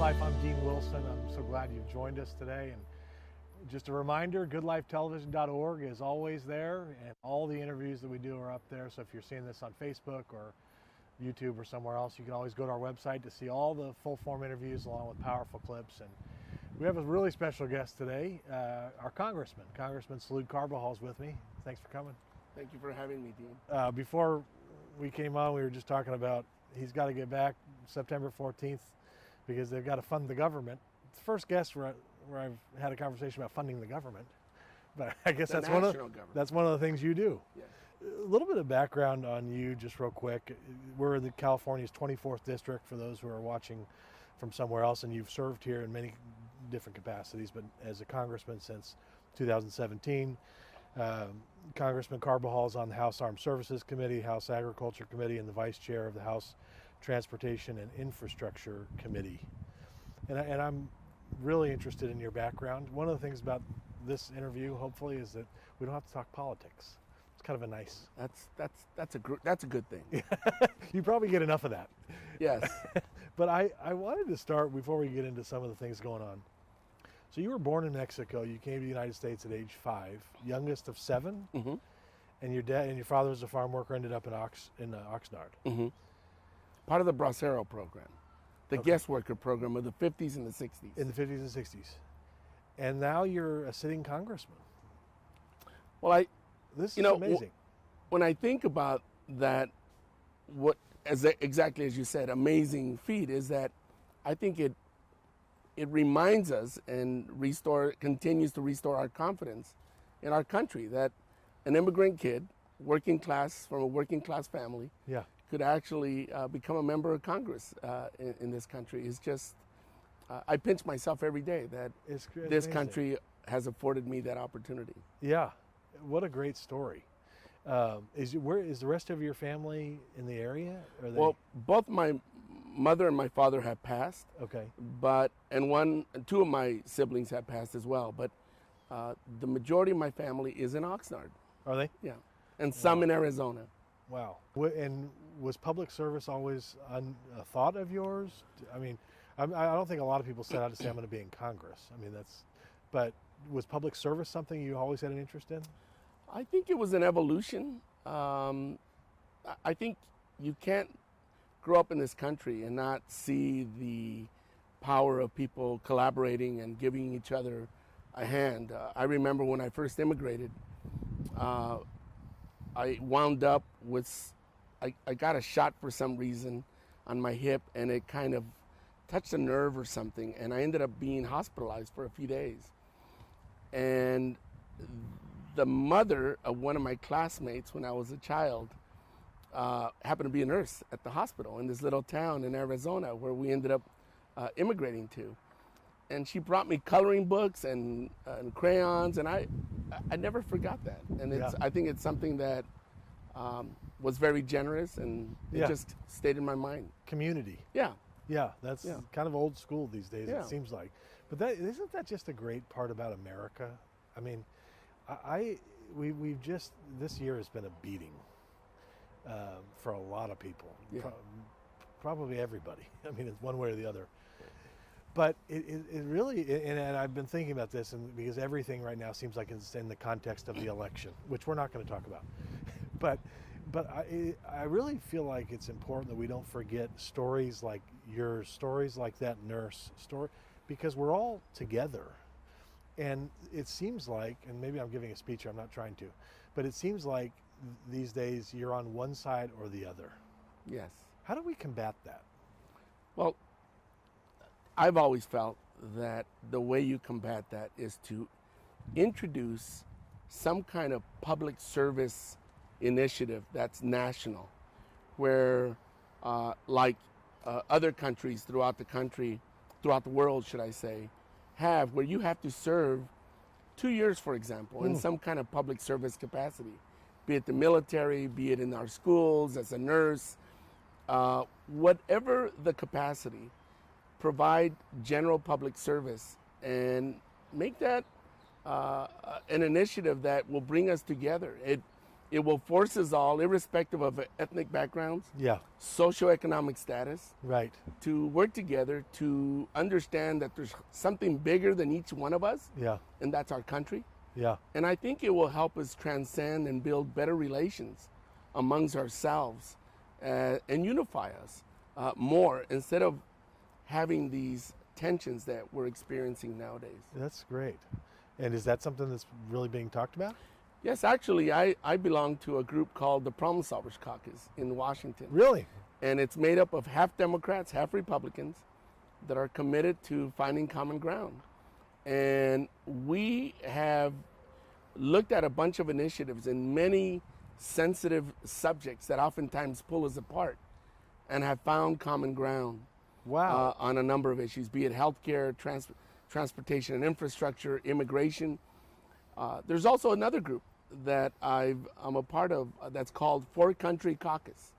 Life, I'm Dean Wilson. I'm so glad you've joined us today. And just a reminder, goodlifetelevision.org is always there, and all the interviews that we do are up there. So if you're seeing this on Facebook or YouTube or somewhere else, you can always go to our website to see all the full form interviews along with powerful clips. And we have a really special guest today, our Congressman Salud Carbajal is with me. Thanks for coming. Thank you for having me, Dean. Before we came on, we were just talking about he's got to get back September 14th because they've got to fund the government. It's the first guest where I've had a conversation about funding the government, but I guess that's one of the things you do. Yes. A little bit of background on you, just real quick. We're in California's 24th district for those who are watching from somewhere else, and you've served here in many different capacities, but as a congressman since 2017. Congressman Carbajal is on the House Armed Services Committee, House Agriculture Committee, and the Vice Chair of the House Transportation and Infrastructure Committee. And I'm really interested in your background. One of the things about this interview, hopefully, is that we don't have to talk politics. It's kind of a nice. That's a good thing. You probably get enough of that. Yes. But I wanted to start before we get into some of the things going on. So you were born in Mexico. You came to the United States at age 5, youngest of 7, Mm-hmm. and your dad and your father was a farm worker. Ended up in Oxnard. Mm-hmm. Part of the Bracero program, the guest worker program of the 50s and the 60s. In the 50s and 60s, and now you're a sitting congressman. Well, this is amazing. When I think about that, exactly as you said, amazing feat is that I think it reminds us and continues to restore our confidence in our country that an immigrant kid, from a working class family, could actually become a member of Congress in this country. It's just, I pinch myself every day that this amazing. Country has afforded me that opportunity. Yeah, what a great story. Is the rest of your family in the area? Well, both my mother and my father have passed. Okay. And two of my siblings have passed as well. But the majority of my family is in Oxnard. Are they? Yeah. And some in Arizona. Wow. And was public service always a thought of yours? I mean, I don't think a lot of people set out to say I'm going to be in Congress. I mean, but was public service something you always had an interest in? I think it was an evolution. I think you can't grow up in this country and not see the power of people collaborating and giving each other a hand. I remember when I first immigrated, I wound up with, I got a shot for some reason on my hip, and it kind of touched a nerve or something, and I ended up being hospitalized for a few days. And the mother of one of my classmates when I was a child happened to be a nurse at the hospital in this little town in Arizona where we ended up immigrating to. And she brought me coloring books and crayons, and I never forgot that. And I think it's something that was very generous, and it just stayed in my mind. Community. Yeah. Yeah, that's kind of old school these days, it seems like. But isn't that just a great part about America? I mean, we've just, this year has been a beating for a lot of people, probably everybody. I mean, it's one way or the other. But it really, and I've been thinking about this, and because everything right now seems like it's in the context of the election, which we're not going to talk about. But I really feel like it's important that we don't forget stories like yours, stories like that nurse story, because we're all together. And it seems like, and maybe I'm giving a speech, I'm not trying to, but it seems like these days you're on one side or the other. Yes. How do we combat that? Well, I've always felt that the way you combat that is to introduce some kind of public service initiative that's national, where other countries throughout the world, should I say, have, where you have to serve 2 years, for example, in some kind of public service capacity, be it the military, be it in our schools, as a nurse, whatever the capacity, provide general public service and make that an initiative that will bring us together. it will force us all, irrespective of ethnic backgrounds, Yeah. socioeconomic status, Right. to work together to understand that there's something bigger than each one of us, Yeah. and that's our country. Yeah. And I think it will help us transcend and build better relations amongst ourselves and unify us more instead of having these tensions that we're experiencing nowadays. That's great. And is that something that's really being talked about? Yes, actually, I belong to a group called the Problem Solvers Caucus in Washington. Really? And it's made up of half Democrats, half Republicans that are committed to finding common ground. And we have looked at a bunch of initiatives in many sensitive subjects that oftentimes pull us apart and have found common ground. Wow. On a number of issues, be it healthcare, transportation and infrastructure, immigration. There's also another group that I'm a part of that's called Four Country Caucus.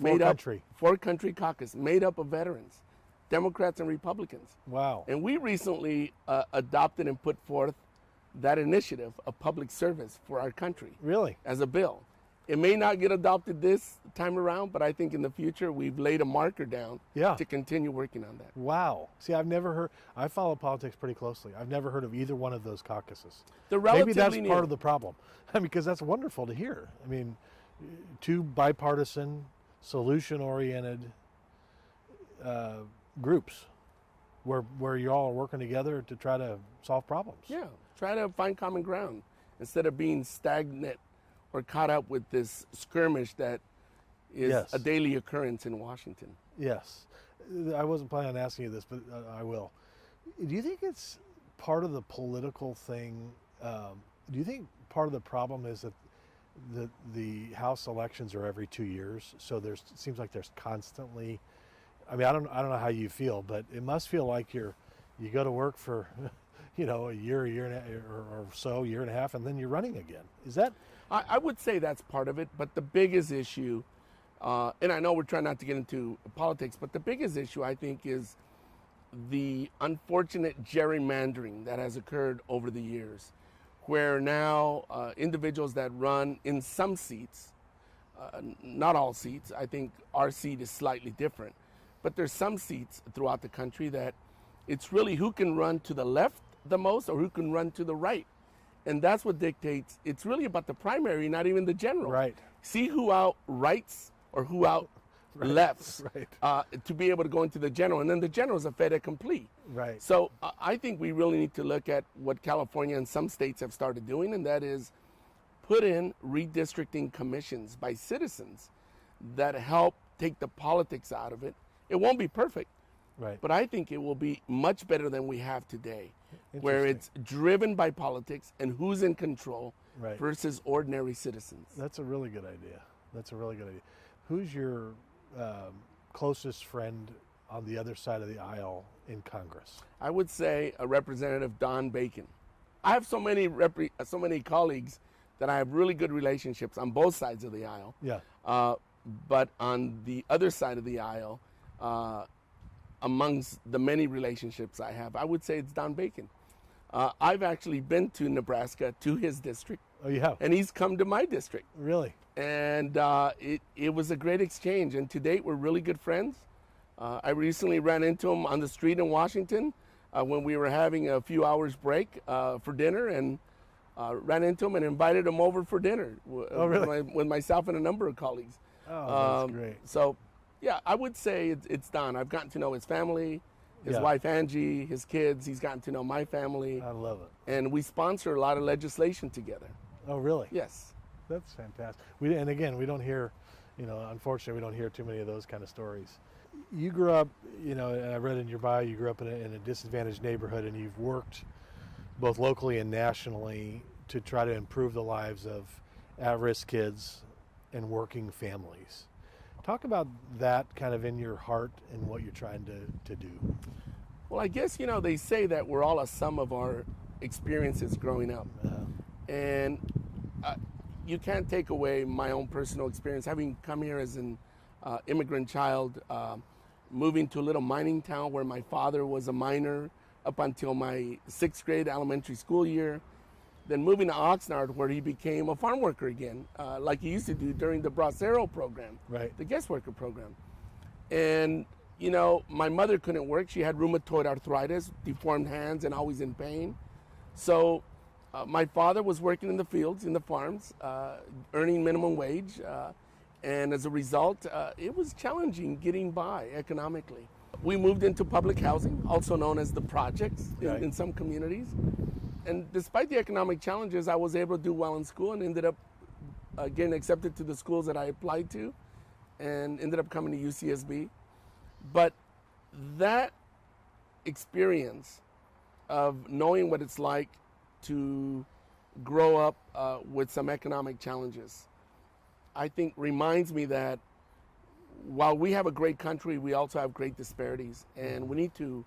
Four Country Caucus, made up of veterans, Democrats and Republicans. Wow. And we recently adopted and put forth that initiative of public service for our country. Really? As a bill. It may not get adopted this time around, but I think in the future we've laid a marker down to continue working on that. Wow. See, I've never heard, I follow politics pretty closely. I've never heard of either one of those caucuses. Maybe that's part of the problem. I mean, because that's wonderful to hear. I mean, two bipartisan, solution-oriented groups where you all are working together to try to solve problems. Yeah, try to find common ground instead of being stagnant or caught up with this skirmish that is a daily occurrence in Washington. Yes. I wasn't planning on asking you this, but I will. Do you think it's part of the political thing? Do you think part of the problem is that the House elections are every 2 years, so it seems like there's constantly, I mean, I don't know how you feel, but it must feel like you go to work for, a year and a half, or so, year and a half, and then you're running again. Is that? I would say that's part of it, but the biggest issue, and I know we're trying not to get into politics, but the biggest issue I think is the unfortunate gerrymandering that has occurred over the years, where now individuals that run in some seats, not all seats, I think our seat is slightly different, but there's some seats throughout the country that it's really who can run to the left the most or who can run to the right. And that's what dictates, it's really about the primary, not even the general. Right. See who outrights or who out lefts to be able to go into the general. And then the general is a fait accompli. Right. So I think we really need to look at what California and some states have started doing, and that is put in redistricting commissions by citizens that help take the politics out of it. It won't be perfect, but I think it will be much better than we have today, where it's driven by politics and who's in control versus ordinary citizens. That's a really good idea. Who's your closest friend on the other side of the aisle in Congress? I would say Representative Don Bacon. I have so many colleagues that I have really good relationships on both sides of the aisle. Yeah. But on the other side of the aisle, amongst the many relationships I have, I would say it's Don Bacon. I've actually been to Nebraska, to his district. Oh, you have? And he's come to my district. Really? And it was a great exchange. And to date, we're really good friends. I recently ran into him on the street in Washington when we were having a few hours break for dinner, and ran into him and invited him over for dinner with myself and a number of colleagues. Oh, that's great. So, yeah, I would say it's Don. I've gotten to know his family, his wife Angie, his kids. He's gotten to know my family. I love it. And we sponsor a lot of legislation together. Oh, really? Yes. That's fantastic. And again, we don't hear, unfortunately, we don't hear too many of those kind of stories. You grew up, and I read in your bio, you grew up in a disadvantaged neighborhood, and you've worked both locally and nationally to try to improve the lives of at-risk kids and working families. Talk about that kind of in your heart and what you're trying to do. Well, I guess, they say that we're all a sum of our experiences growing up. And you can't take away my own personal experience. Having come here as an immigrant child, moving to a little mining town where my father was a miner up until my 6th grade elementary school year, then moving to Oxnard, where he became a farm worker again, like he used to do during the Bracero program, right, the guest worker program. And, you know, my mother couldn't work. She had rheumatoid arthritis, deformed hands, and always in pain. So my father was working in the fields, in the farms, earning minimum wage. And as a result, it was challenging getting by economically. We moved into public housing, also known as the projects in some communities. And despite the economic challenges, I was able to do well in school and ended up getting accepted to the schools that I applied to and ended up coming to UCSB. But that experience of knowing what it's like to grow up with some economic challenges, I think reminds me that while we have a great country, we also have great disparities, and we need to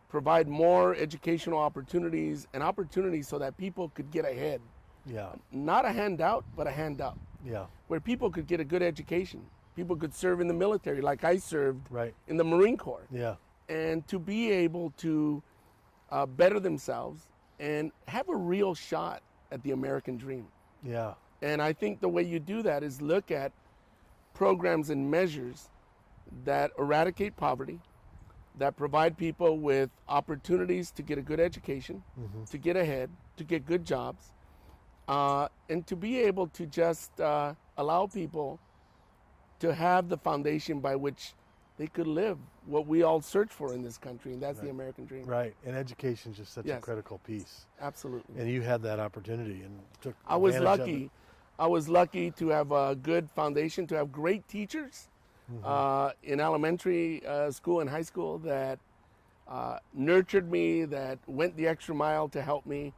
provide more educational opportunities and opportunities so that people could get ahead. Yeah. Not a handout, but a hand up. Yeah. Where people could get a good education. People could serve in the military like I served in the Marine Corps. Yeah. And to be able to better themselves and have a real shot at the American dream. Yeah. And I think the way you do that is look at programs and measures that eradicate poverty, that provide people with opportunities to get a good education, to get ahead, to get good jobs, and to be able to just allow people to have the foundation by which they could live what we all search for in this country, and that's the American dream. Right, and education is just such a critical piece. Absolutely. And you had that opportunity and took I was advantage of lucky. it. I was lucky to have a good foundation, to have great teachers in elementary school and high school that nurtured me, that went the extra mile to help me.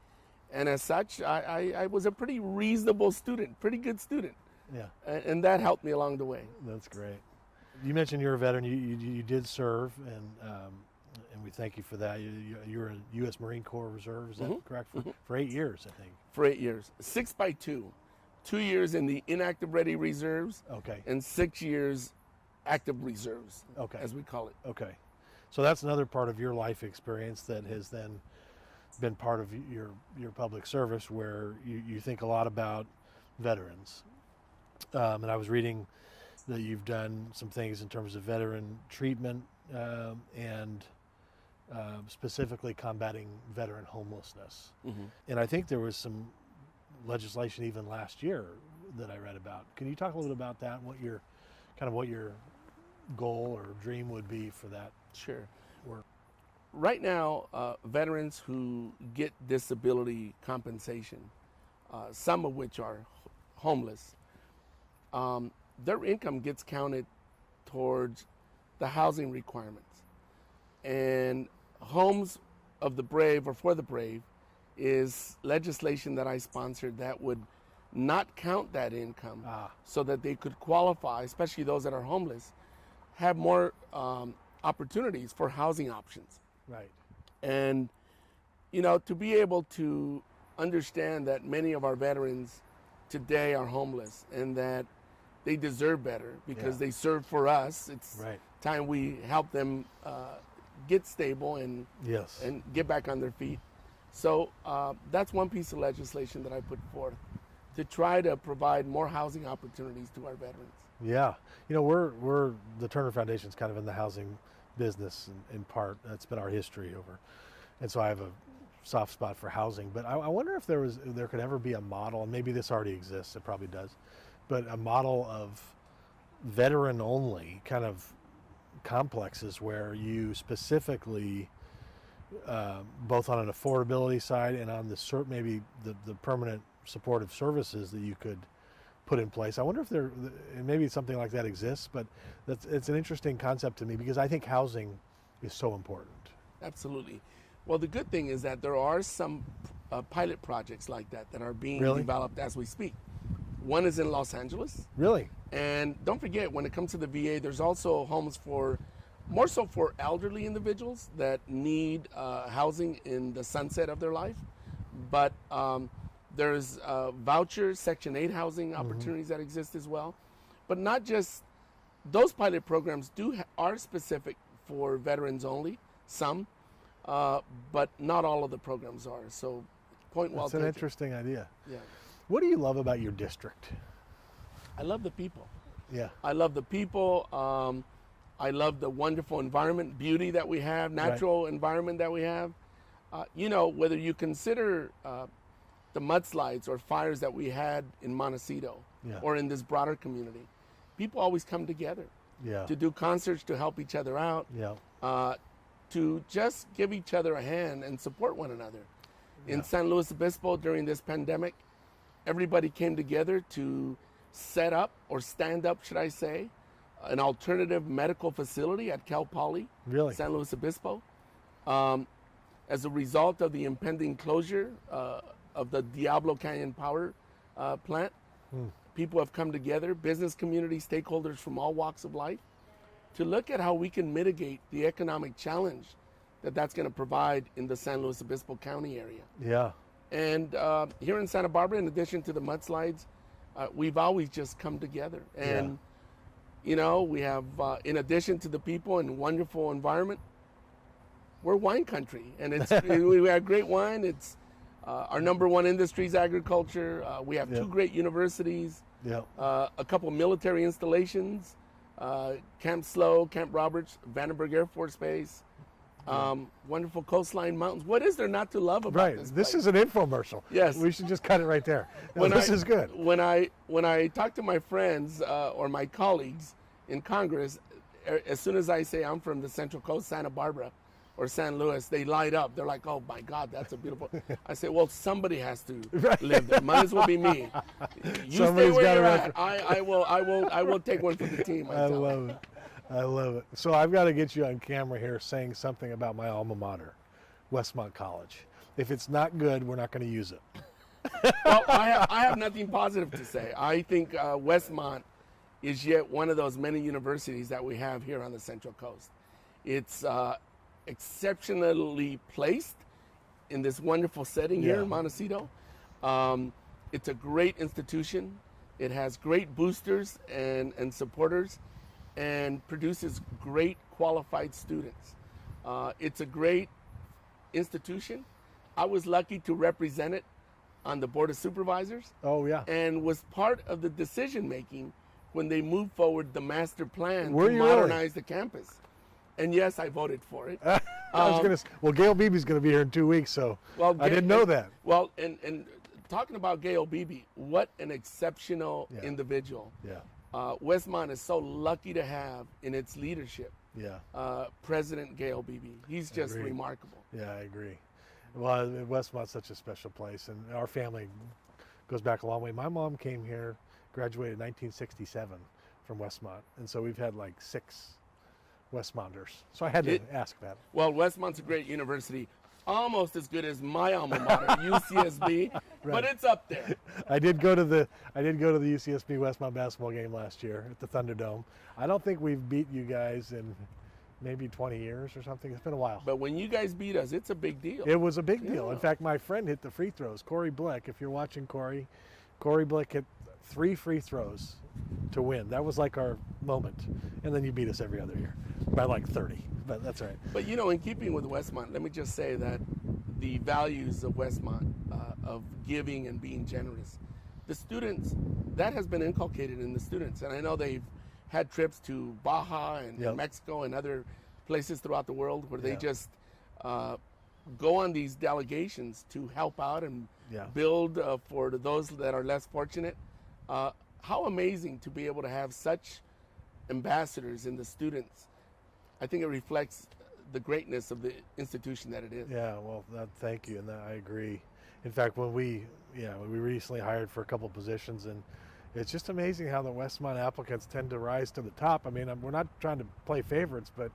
And as such, I was a pretty reasonable student, pretty good student. Yeah. And that helped me along the way. That's great. You mentioned you're a veteran. You did serve, and we thank you for that. You were a U.S. Marine Corps Reserve, is that correct? For 8 years, I think. For 8 years. 6 by 2. 2 years in the inactive ready reserves. Okay. And 6 years active reserves, as we call it. Okay. So that's another part of your life experience that has then been part of your public service, where you think a lot about veterans. And I was reading that you've done some things in terms of veteran treatment and specifically combating veteran homelessness. And I think there was some legislation even last year that I read about. Can you talk a little bit about that? What your goal or dream would be for that? Sure. Work. Right now, veterans who get disability compensation, some of which are homeless, their income gets counted towards the housing requirements. And Homes of the Brave, or for the Brave, is legislation that I sponsored that would not count that income so that they could qualify, especially those that are homeless, have more opportunities for housing options. Right. And, you know, to be able to understand that many of our veterans today are homeless and that they deserve better because they serve for us. It's time we help them get stable and get back on their feet. So that's one piece of legislation that I put forth to try to provide more housing opportunities to our veterans. Yeah. You know, we're the Turner Foundation's kind of in the housing business in part. That's been our history over. And so I have a soft spot for housing. But I wonder if there could ever be a model, and maybe this already exists, it probably does, but a model of veteran-only kind of complexes where you specifically, both on an affordability side and on maybe the permanent supportive services that you could put in place. I wonder if maybe something like that exists, but it's an interesting concept to me because I think housing is so important. Absolutely. Well, the good thing is that there are some pilot projects like that are being developed as we speak. One is in Los Angeles. Really? And don't forget, when it comes to the VA, there's also homes more so for elderly individuals that need housing in the sunset of their life. But there's vouchers, Section 8 housing opportunities that exist as well. But not just those pilot programs are specific for veterans only, some, but not all of the programs are. So Point well taken. It's an interesting idea. Yeah. What do you love about your district? I love the people. Yeah. I love the people. I love the wonderful environment, beauty that we have, natural environment that we have. You know, whether you consider the mudslides or fires that we had in Montecito or in this broader community, people always come together to do concerts, to help each other out, to just give each other a hand and support one another. In San Luis Obispo during this pandemic, everybody came together to set up, or stand up, should I say, an alternative medical facility at Cal Poly, San Luis Obispo. As a result of the impending closure of the Diablo Canyon Power Plant, people have come together, business community, stakeholders from all walks of life, to look at how we can mitigate the economic challenge that that's going to provide in the San Luis Obispo County area. Yeah. And here in Santa Barbara, in addition to the mudslides, we've always just come together. And, you know, we have, in addition to the people and wonderful environment, we're wine country. And it's we have great wine. It's our number one industry is agriculture. We have two great universities, a couple military installations, Camp Slow, Camp Roberts, Vandenberg Air Force Base. Wonderful coastline mountains. What is there not to love about this place? This is an infomercial. Yes. We should just cut it right there. This is good. When I talk to my friends or my colleagues in Congress, as soon as I say I'm from the Central Coast, Santa Barbara or San Luis, they light up. They're like, "Oh my God, that's a beautiful." I say, "Well, somebody has to live there. Might as well be me. You stay where you're at. I will take one for the team." I love it. I love it. So I've got to get you on camera here saying something about my alma mater, Westmont College. If it's not good, we're not going to use it. Well, I have nothing positive to say. I think Westmont is yet one of those many universities that we have here on the Central Coast. It's exceptionally placed in this wonderful setting here in Montecito. It's a great institution. It has great boosters and supporters, and produces great qualified students. It's a great institution. I was lucky to represent it on the Board of Supervisors. Oh, yeah. And was part of the decision making when they moved forward the master plan Were to you modernize the campus. And yes, I voted for it. Well, Gail Beebe's going to be here in 2 weeks, so I didn't know that. Well, and talking about Gail Beebe, what an exceptional individual. Yeah. Westmont is so lucky to have in its leadership President Gail Beebe. He's just remarkable. Yeah, I agree. Well, Westmont's such a special place, and our family goes back a long way. My mom came here, graduated in 1967 from Westmont, and so we've had like 6 Westmonters. So I had to ask that. Well, Westmont's a great university. Almost as good as my alma mater, UCSB, but it's up there. I did go to the UCSB Westmont basketball game last year at the Thunderdome. I don't think we've beat you guys in maybe 20 years or something. It's been a while. But when you guys beat us, it's a big deal. It was a big deal. In fact, my friend hit the free throws. Corey Blick, if you're watching Corey Blick hit 3 free throws to win. That was like our moment. And then you beat us every other year by like 30. But that's all right. But, you know, in keeping with Westmont, let me just say that the values of Westmont, of giving and being generous, the students, that has been inculcated in the students. And I know they've had trips to Baja and Mexico and other places throughout the world where they just go on these delegations to help out and build for those that are less fortunate. How amazing to be able to have such ambassadors in the students. I think it reflects the greatness of the institution that it is. Yeah, well, thank you, and I agree. In fact, when we recently hired for a couple positions, and it's just amazing how the Westmont applicants tend to rise to the top. I mean, we're not trying to play favorites, but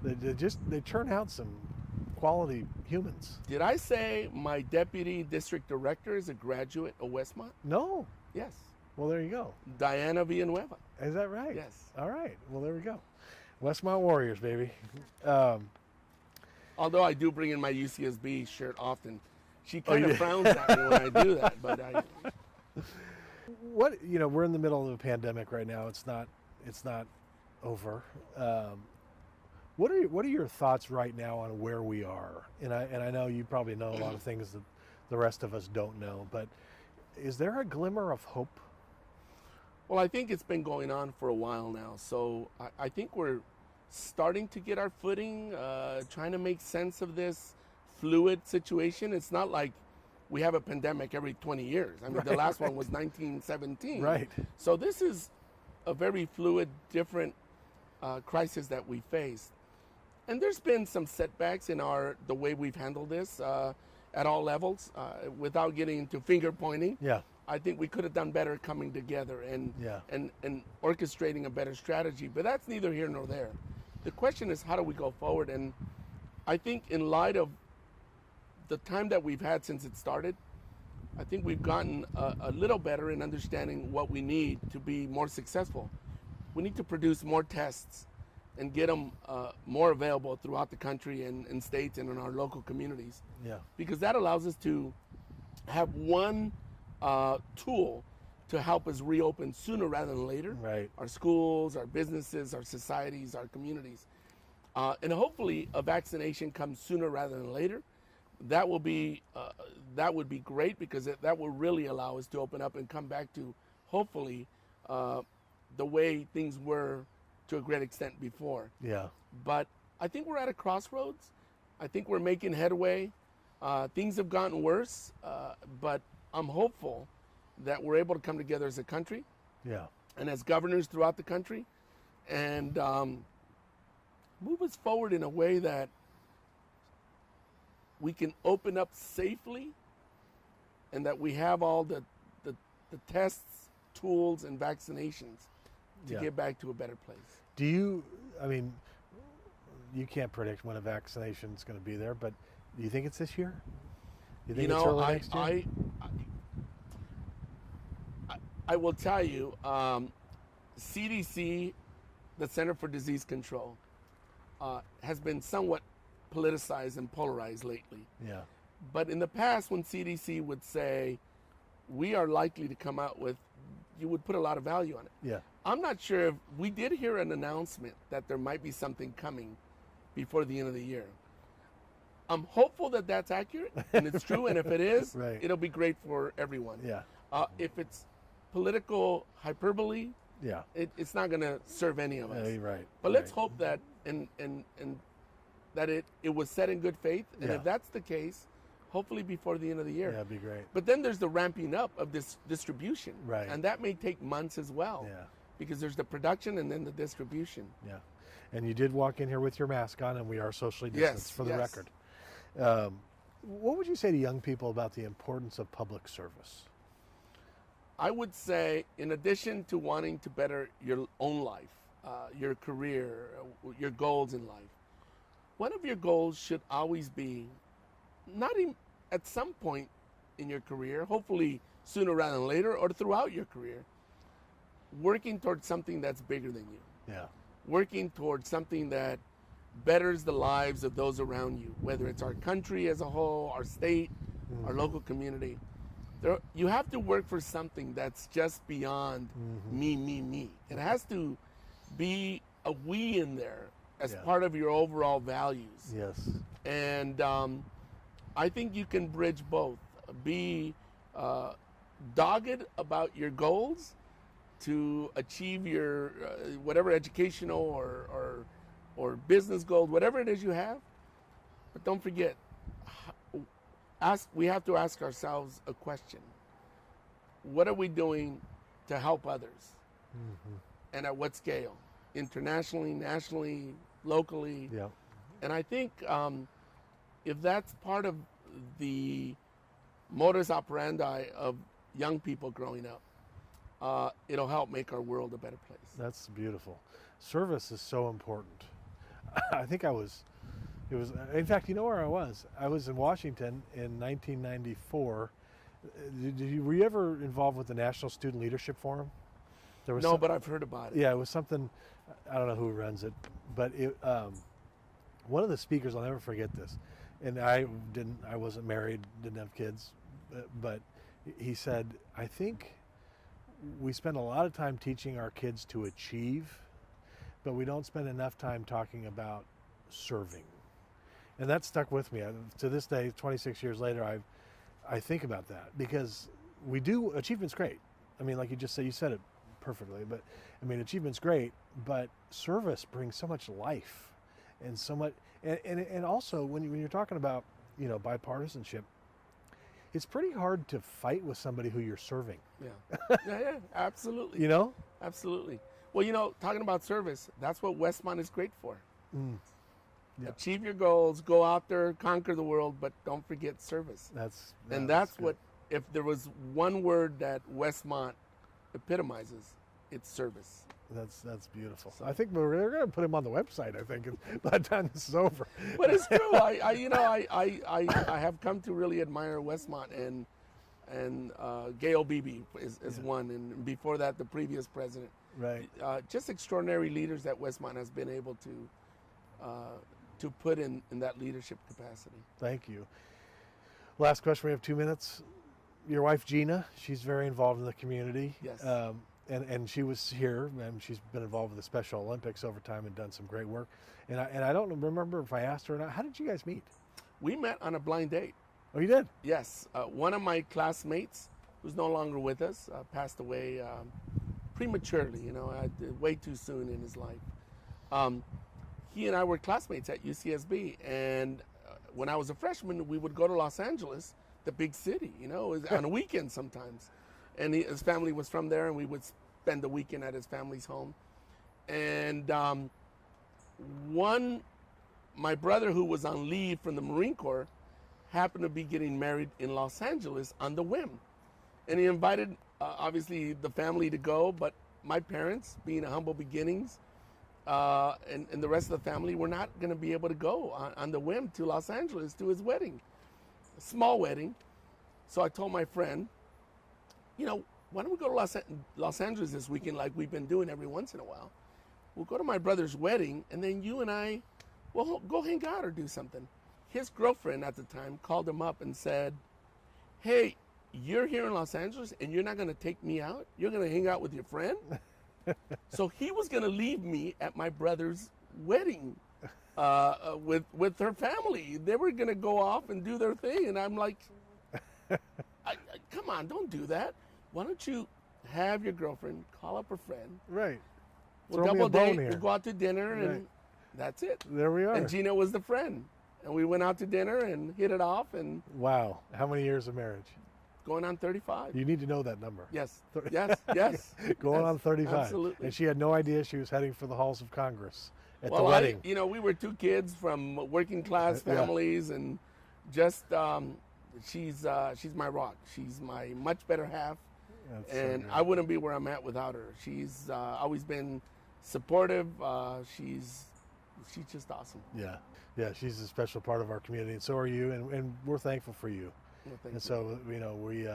they turn out some quality humans. Did I say my deputy district director is a graduate of Westmont? No. Yes. Well, there you go. Diana Villanueva. Is that right? Yes. All right. Well, there we go. Westmont Warriors, baby. Although I do bring in my UCSB shirt often. She kind of frowns at me when I do that, but we're in the middle of a pandemic right now. It's not over. What are your thoughts right now on where we are? And I know you probably know a lot of things the rest of us don't know. But is there a glimmer of hope? Well, I think it's been going on for a while now. So I think we're starting to get our footing, trying to make sense of this fluid situation. It's not like we have a pandemic every 20 years. I mean, the last one was 1917. Right. So this is a very fluid, different crisis that we faced. And there's been some setbacks in the way we've handled this at all levels, without getting into finger pointing. Yeah. I think we could have done better coming together and orchestrating a better strategy. But that's neither here nor there. The question is, how do we go forward? And I think in light of the time that we've had since it started, I think we've gotten a little better in understanding what we need to be more successful. We need to produce more tests and get them more available throughout the country and states and in our local communities. Yeah. Because that allows us to have one tool to help us reopen sooner rather than later. Right. Our schools, our businesses, our societies, our communities. And hopefully a vaccination comes sooner rather than later. That would be great, because that will really allow us to open up and come back to, hopefully, the way things were to a great extent before. Yeah. But I think we're at a crossroads. I think we're making headway. Things have gotten worse, but I'm hopeful that we're able to come together as a country. Yeah. And as governors throughout the country, and move us forward in a way that we can open up safely, and that we have all the tests, tools, and vaccinations to get back to a better place. You can't predict when a vaccination is going to be there, but do you think it's this year? You think it's early next year? I will tell you, CDC, the Center for Disease Control, has been somewhat politicized and polarized lately. Yeah. But in the past, when CDC would say, we are likely to come out with, you would put a lot of value on it. Yeah. I'm not sure if we did hear an announcement that there might be something coming before the end of the year. I'm hopeful that that's accurate and it's true, and if it is, right, it'll be great for everyone. Yeah. If it's political hyperbole, yeah, it's not going to serve any of us. Right. But let's hope that and that it was said in good faith, and if that's the case, hopefully before the end of the year. Yeah, that'd be great. But then there's the ramping up of this distribution, right, and that may take months as well. Yeah. Because there's the production and then the distribution. Yeah. And you did walk in here with your mask on, and we are socially distanced, for the record. What would you say to young people about the importance of public service? I would say, in addition to wanting to better your own life, your career, your goals in life, one of your goals should always be, not even at some point in your career, hopefully sooner rather than later, or throughout your career, working towards something that's bigger than you. Yeah. Working towards something that betters the lives of those around you, whether it's our country as a whole, our state, our local community. You have to work for something that's just beyond me. It has to be a we in there as part of your overall values. Yes. And I think you can bridge both. Be dogged about your goals to achieve your whatever educational or business goals, whatever it is you have. But don't forget, we have to ask ourselves a question. What are we doing to help others? And at what scale? Internationally, nationally, locally? Yeah. And I think if that's part of the modus operandi of young people growing up, it'll help make our world a better place. That's beautiful. Service is so important. I think in fact, you know where I was? I was in Washington in 1994. Were you ever involved with the National Student Leadership Forum? But I've heard about it. Yeah, it was something, I don't know who runs it, but one of the speakers, I'll never forget this, and I wasn't married, didn't have kids, but he said, I think we spend a lot of time teaching our kids to achieve, but we don't spend enough time talking about serving. And that stuck with me. To this day, 26 years later, I think about that because achievement's great. I mean, like you just said, you said it perfectly, but I mean, achievement's great, but service brings so much life and so much, and also when you're talking about, bipartisanship, it's pretty hard to fight with somebody who you're serving. Yeah, absolutely. Absolutely. Well, talking about service, that's what Westmont is great for. Yeah. Achieve your goals, go out there, conquer the world, but don't forget service. That's what, if there was one word that Westmont epitomizes, it's service. That's beautiful. So I think we're going to put him on the website, I think, by the time this is over. But it's true. I have come to really admire Westmont, and Gail Beebe is one, and before that, the previous president. Right. Just extraordinary leaders that Westmont has been able to put in that leadership capacity. Thank you. Last question. We have 2 minutes. Your wife, Gina, she's very involved in the community. Yes. And she was here, and she's been involved with the Special Olympics over time and done some great work. And I don't remember if I asked her or not. How did you guys meet? We met on a blind date. Oh, you did? Yes. One of my classmates, who's no longer with us, passed away prematurely, way too soon in his life. He and I were classmates at UCSB, and when I was a freshman, we would go to Los Angeles, the big city, on a weekend sometimes. And his family was from there, and we would spend the weekend at his family's home. And my brother, who was on leave from the Marine Corps, happened to be getting married in Los Angeles on the whim. And he invited, obviously, the family to go, but my parents, being a humble beginnings, and the rest of the family were not going to be able to go on the whim to Los Angeles to his wedding, a small wedding. So I told my friend, why don't we go to Los Angeles this weekend like we've been doing every once in a while? We'll go to my brother's wedding, and then you and I will go hang out or do something. His girlfriend at the time called him up and said, hey, you're here in Los Angeles, and you're not going to take me out? You're going to hang out with your friend? So he was going to leave me at my brother's wedding with her family. They were going to go off and do their thing, and I'm like, come on, don't do that. Why don't you have your girlfriend call up her friend? Right. We'll double date. We'll go out to dinner, and that's it. There we are. And Gina was the friend, and we went out to dinner and hit it off. And wow, how many years of marriage? Going on 35. You need to know that number. Yes. Yes. Going on 35. Absolutely. And she had no idea she was heading for the halls of Congress at the wedding. We were two kids from working class families, and just she's my rock. She's my much better half. And so I wouldn't be where I'm at without her. She's always been supportive. She's just awesome. Yeah, she's a special part of our community, and so are you, and we're thankful for you. Well, thank and you. So we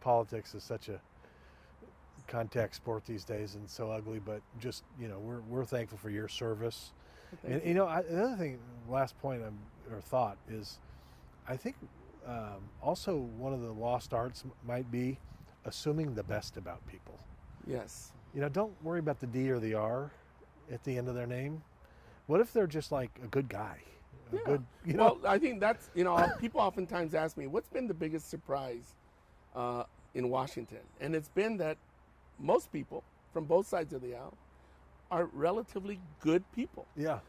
politics is such a contact sport these days, and so ugly. But just we're thankful for your service. And the other thing, last point or thought is, I think also one of the lost arts might be assuming the best about people. Yes. Don't worry about the D or the R at the end of their name. What if they're just like a good guy? Well, I think that's, people oftentimes ask me, what's been the biggest surprise in Washington? And it's been that most people from both sides of the aisle are relatively good people. Yeah.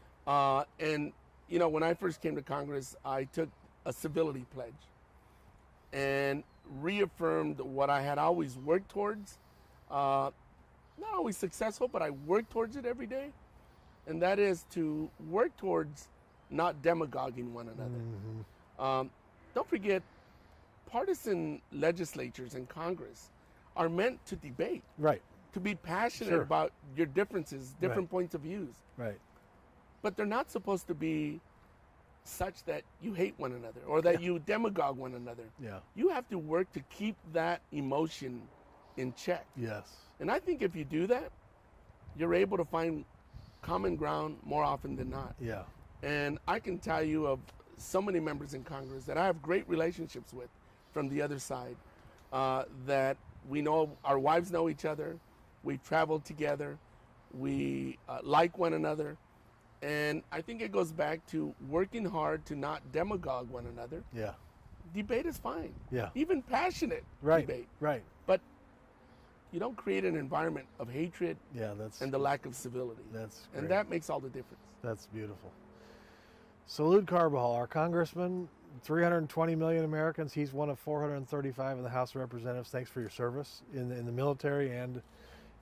And, when I first came to Congress, I took a civility pledge and reaffirmed what I had always worked towards. Not always successful, but I work towards it every day. And that is to work towards not demagoguing one another. Don't forget, partisan legislatures in Congress are meant to debate. Right. To be passionate about your differences, different points of views. Right. But they're not supposed to be such that you hate one another or that you demagogue one another. Yeah. You have to work to keep that emotion in check. Yes. And I think if you do that, you're able to find common ground more often than not. Yeah. And I can tell you of so many members in Congress that I have great relationships with from the other side, that we know, our wives know each other, we've traveled together, we like one another. And I think it goes back to working hard to not demagogue one another. Yeah. debate is fine. Yeah. Even passionate debate. Right. But you don't create an environment of hatred and the lack of civility. That's great. And that makes all the difference. That's beautiful. Salud Carbajal, our congressman, 320 million Americans. He's one of 435 in the House of Representatives. Thanks for your service in the military and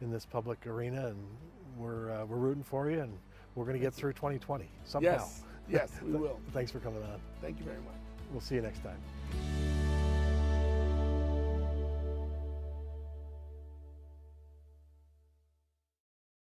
in this public arena. And we're rooting for you, and we're going to get through 2020 somehow. Yes, we will. Thanks for coming on. Thank you very much. We'll see you next time.